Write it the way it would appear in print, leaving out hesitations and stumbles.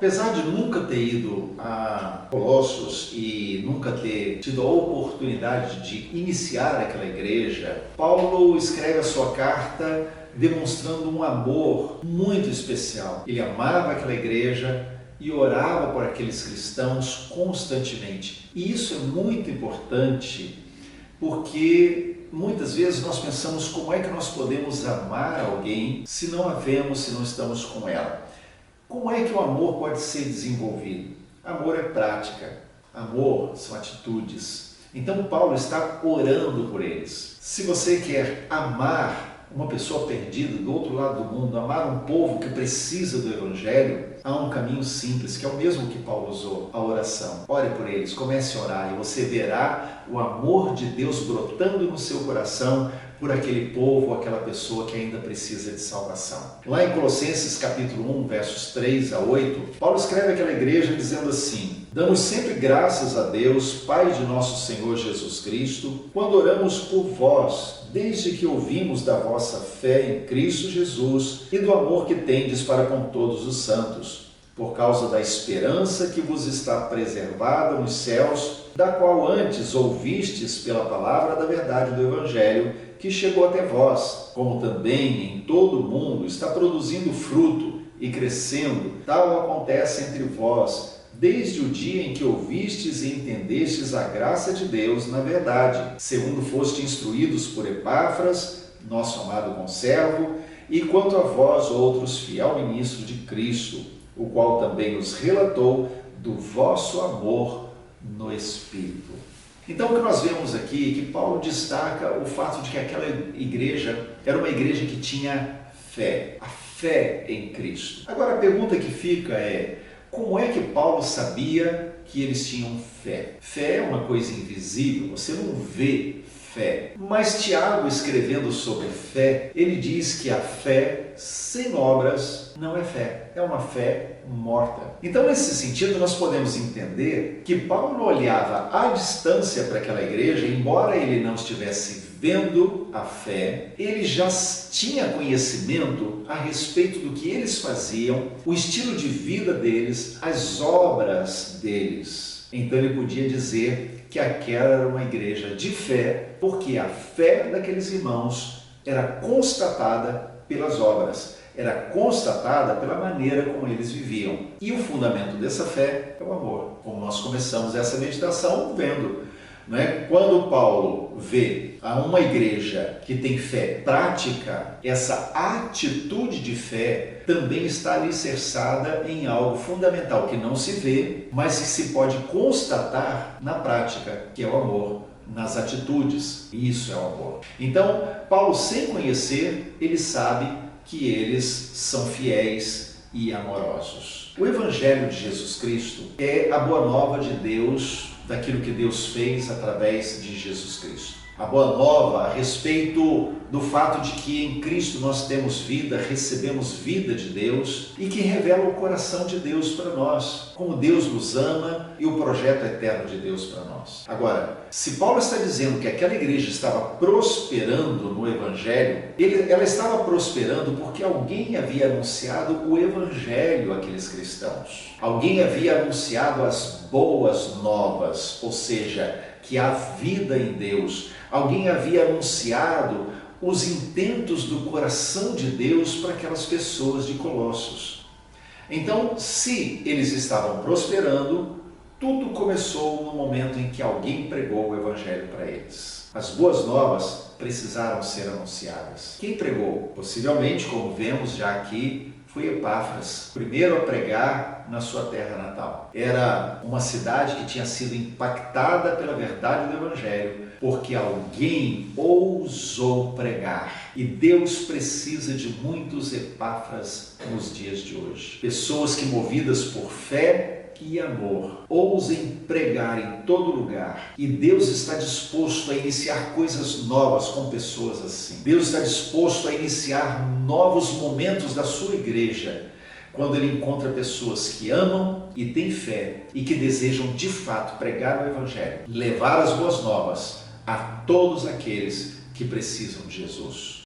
Apesar de nunca ter ido a Colossos e nunca ter tido a oportunidade de iniciar aquela igreja, Paulo escreve a sua carta demonstrando um amor muito especial. Ele amava aquela igreja e orava por aqueles cristãos constantemente. E isso é muito importante porque muitas vezes nós pensamos como é que nós podemos amar alguém se não a vemos, se não estamos com ela. Como é que o amor pode ser desenvolvido? Amor é prática, amor são atitudes. Então Paulo está orando por eles. Se você quer amar uma pessoa perdida do outro lado do mundo, amar um povo que precisa do Evangelho, há um caminho simples, que é o mesmo que Paulo usou, a oração. Ore por eles, comece a orar e você verá o amor de Deus brotando no seu coração por aquele povo, aquela pessoa que ainda precisa de salvação. Lá em Colossenses capítulo 1, versos 3 a 8, Paulo escreve àquela igreja dizendo assim: damos sempre graças a Deus, Pai de nosso Senhor Jesus Cristo, quando oramos por vós, desde que ouvimos da vossa fé em Cristo Jesus e do amor que tendes para com todos os santos, por causa da esperança que vos está preservada nos céus, da qual antes ouvistes pela palavra da verdade do Evangelho, que chegou até vós, como também em todo o mundo está produzindo fruto e crescendo, tal acontece entre vós, desde o dia em que ouvistes e entendestes a graça de Deus na verdade, segundo foste instruídos por Epáfras, nosso amado conservo, e quanto a vós outros, fiel ministro de Cristo, o qual também nos relatou do vosso amor no Espírito. Então o que nós vemos aqui é que Paulo destaca o fato de que aquela igreja era uma igreja que tinha fé, a fé em Cristo. Agora a pergunta que fica é: como é que Paulo sabia que eles tinham fé? Fé é uma coisa invisível, você não vê fé. Mas Tiago, escrevendo sobre fé, ele diz que a fé sem obras não é fé, é uma fé morta. Então, nesse sentido, nós podemos entender que Paulo olhava à distância para aquela igreja, embora ele não estivesse vendo a fé, ele já tinha conhecimento a respeito do que eles faziam, o estilo de vida deles, as obras deles. Então ele podia dizer que aquela era uma igreja de fé, porque a fé daqueles irmãos era constatada pelas obras, era constatada pela maneira como eles viviam. E o fundamento dessa fé é o amor, como nós começamos essa meditação vendo. Quando Paulo vê uma igreja que tem fé prática, essa atitude de fé também está alicerçada em algo fundamental que não se vê, mas que se pode constatar na prática, que é o amor, nas atitudes. Isso é o amor. Então, Paulo, sem conhecer, ele sabe que eles são fiéis e amorosos. O Evangelho de Jesus Cristo é a boa nova de Deus, daquilo que Deus fez através de Jesus Cristo. A boa nova a respeito do fato de que em Cristo nós temos vida, recebemos vida de Deus e que revela o coração de Deus para nós, como Deus nos ama e o projeto eterno de Deus para nós. Agora, se Paulo está dizendo que aquela igreja estava prosperando no Evangelho, ela estava prosperando porque alguém havia anunciado o Evangelho àqueles cristãos. Alguém havia anunciado as boas novas, ou seja, que há vida em Deus. Alguém havia anunciado os intentos do coração de Deus para aquelas pessoas de Colossos. Então, se eles estavam prosperando, tudo começou no momento em que alguém pregou o Evangelho para eles. As boas novas precisaram ser anunciadas. Quem pregou? Possivelmente, como vemos já aqui, foi Epáfras, primeiro a pregar na sua terra natal. Era uma cidade que tinha sido impactada pela verdade do Evangelho, porque alguém ousou pregar. E Deus precisa de muitos Epáfras nos dias de hoje. Pessoas que, movidas por fé e amor, ousem pregar em todo lugar. E Deus está disposto a iniciar coisas novas com pessoas assim. Deus está disposto a iniciar novos momentos da sua igreja, quando Ele encontra pessoas que amam e têm fé e que desejam de fato pregar o Evangelho, levar as boas novas a todos aqueles que precisam de Jesus.